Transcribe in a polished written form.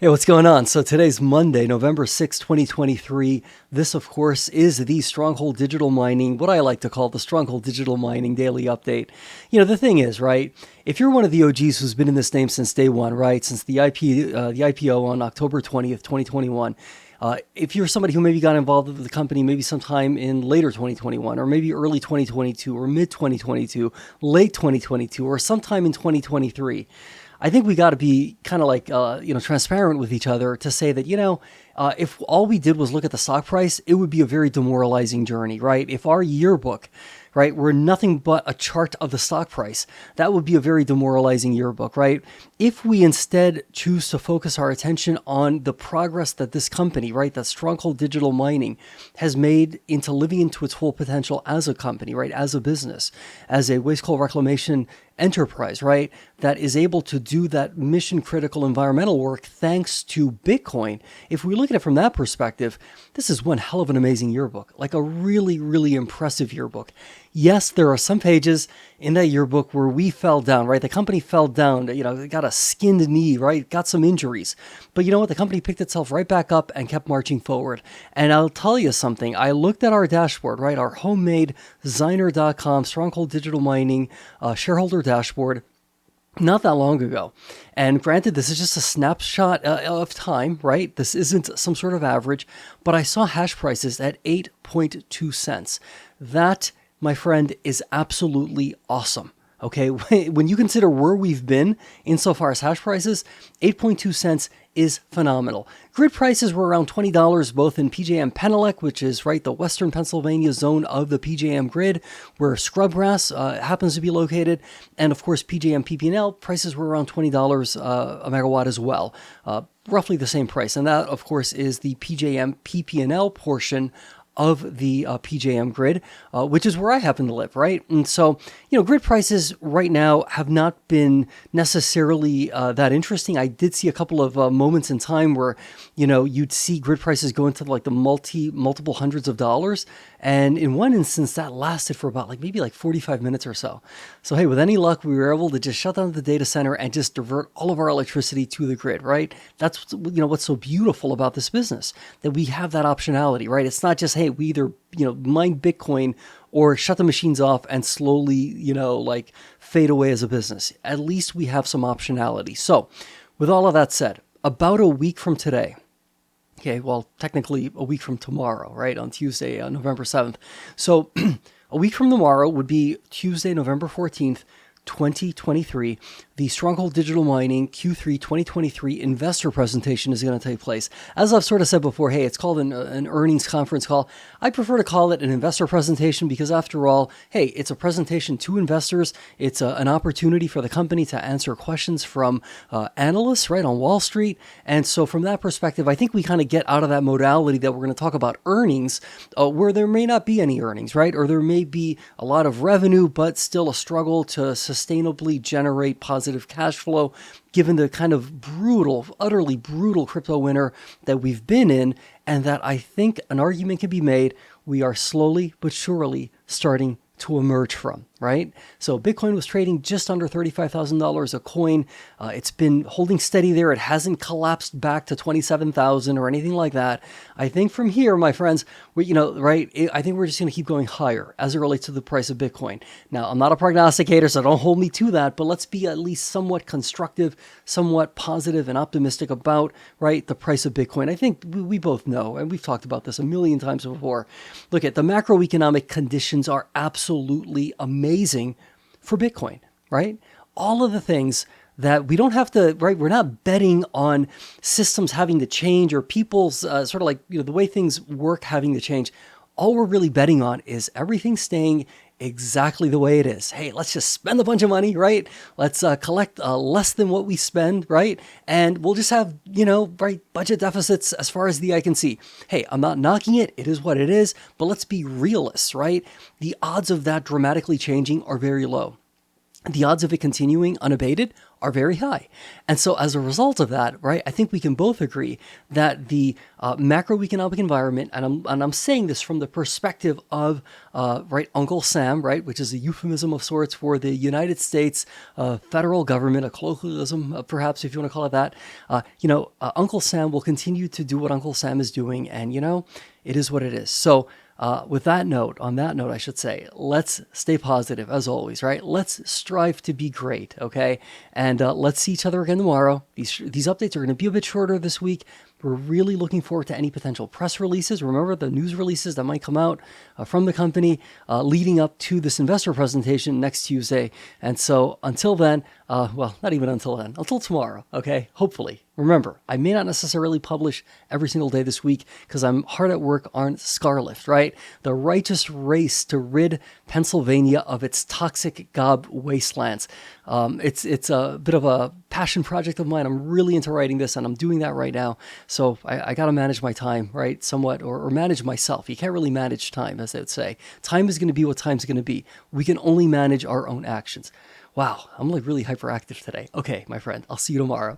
Hey, what's going on? So today's Monday, November 6, 2023. This, of course, is the Stronghold Digital Mining, what I like to call the Stronghold Digital Mining Daily Update. You know, the thing is, right, if you're one of the OGs who's been in this name since day one, right, since the IPO on October 20th, 2021, if you're somebody who maybe got involved with the company maybe sometime in later 2021 or maybe early 2022 or mid 2022, late 2022 or sometime in 2023, I think we got to be kind of like, transparent with each other to say that, if all we did was look at the stock price, it would be a very demoralizing journey, right? If our yearbook, right, were nothing but a chart of the stock price, that would be a very demoralizing yearbook, right? If we instead choose to focus our attention on the progress that this company, right, that Stronghold Digital Mining has made into living into its full potential as a company, right, as a business, as a waste coal reclamation enterprise, right, that is able to do that mission critical environmental work thanks to Bitcoin. If we look at it from that perspective, this is one hell of an amazing yearbook, like a really, really impressive yearbook. Yes, there are some pages in that yearbook where we fell down, right? The company fell down, got a skinned knee, right? Got some injuries. But you know what? The company picked itself right back up and kept marching forward. And I'll tell you something. I looked at our dashboard, right? Our homemade Zyner.com Stronghold Digital Mining shareholder dashboard not that long ago. And granted, this is just a snapshot of time, right? This isn't some sort of average, but I saw hash prices at 8.2 cents. That, my friend, is absolutely awesome. Okay, when you consider where we've been insofar as hash prices, 8.2 cents is phenomenal. Grid prices were around $20 both in PJM Penelec, which is right the western Pennsylvania zone of the PJM grid, where Scrubgrass happens to be located, and of course PJM PPNL prices were around $20 a megawatt as well, roughly the same price, and that of course is the PJM PPNL portion of the PJM grid, which is where I happen to live, right? And so, grid prices right now have not been necessarily that interesting. I did see a couple of moments in time where, you'd see grid prices go into like the multiple hundreds of dollars. And in one instance, that lasted for about maybe 45 minutes or so. So, hey, with any luck, we were able to just shut down the data center and just divert all of our electricity to the grid, right? That's, what's so beautiful about this business, that we have that optionality, right? It's not just, hey, we either, mine Bitcoin or shut the machines off and slowly, fade away as a business. At least we have some optionality. So with all of that said, about a week from today, okay, well, technically a week from tomorrow, right, on Tuesday, November 7th. So a week from tomorrow would be Tuesday, November 14th, 2023, the Stronghold Digital Mining Q3 2023 investor presentation is going to take place. As I've sort of said before, hey, it's called an earnings conference call. I prefer to call it an investor presentation because after all, hey, it's a presentation to investors. It's an opportunity for the company to answer questions from analysts, right, on Wall Street. And so from that perspective, I think we kind of get out of that modality that we're going to talk about earnings, where there may not be any earnings, right? Or there may be a lot of revenue, but still a struggle to sustainably generate positive cash flow, given the kind of brutal, utterly brutal crypto winter that we've been in, and that I think an argument can be made we are slowly but surely starting to emerge from, right? So Bitcoin was trading just under $35,000 a coin. It's been holding steady there. It hasn't collapsed back to 27,000 or anything like that. I think from here, my friends, I think we're just going to keep going higher as it relates to the price of Bitcoin. Now, I'm not a prognosticator, so don't hold me to that, but let's be at least somewhat constructive, somewhat positive and optimistic about, right, the price of Bitcoin. I think we both know, and we've talked about this a million times before. Look at the macroeconomic conditions are absolutely amazing for Bitcoin, right? All of the things that we don't have to, right? We're not betting on systems having to change or people's sort of the way things work having to change. All we're really betting on is everything staying exactly the way it is. Hey, let's just spend a bunch of money, right? Let's collect less than what we spend, right? And we'll just have, budget deficits as far as the eye can see. Hey, I'm not knocking it. It is what it is, but let's be realists, right? The odds of that dramatically changing are very low. The odds of it continuing unabated are very high. And so as a result of that, right, I think we can both agree that the macroeconomic environment, and I'm saying this from the perspective of, right, Uncle Sam, right, which is a euphemism of sorts for the United States federal government, a colloquialism, perhaps, if you want to call it that. Uncle Sam will continue to do what Uncle Sam is doing, and, it is what it is. So, on that note, I should say, let's stay positive as always, right? Let's strive to be great, okay? And let's see each other again tomorrow. These updates are going to be a bit shorter this week. We're really looking forward to any potential press releases. Remember the news releases that might come out from the company leading up to this investor presentation next Tuesday. And so until then, well, not even until then, until tomorrow, okay? Hopefully. Remember, I may not necessarily publish every single day this week because I'm hard at work on Scarlift, right? The righteous race to rid Pennsylvania of its toxic gob wastelands. It's a bit of a passion project of mine. I'm really into writing this, and I'm doing that right now. So I got to manage my time, right? Somewhat, or manage myself. You can't really manage time, as they would say. Time is going to be what time's going to be. We can only manage our own actions. Wow, I'm like really hyperactive today. Okay, my friend, I'll see you tomorrow.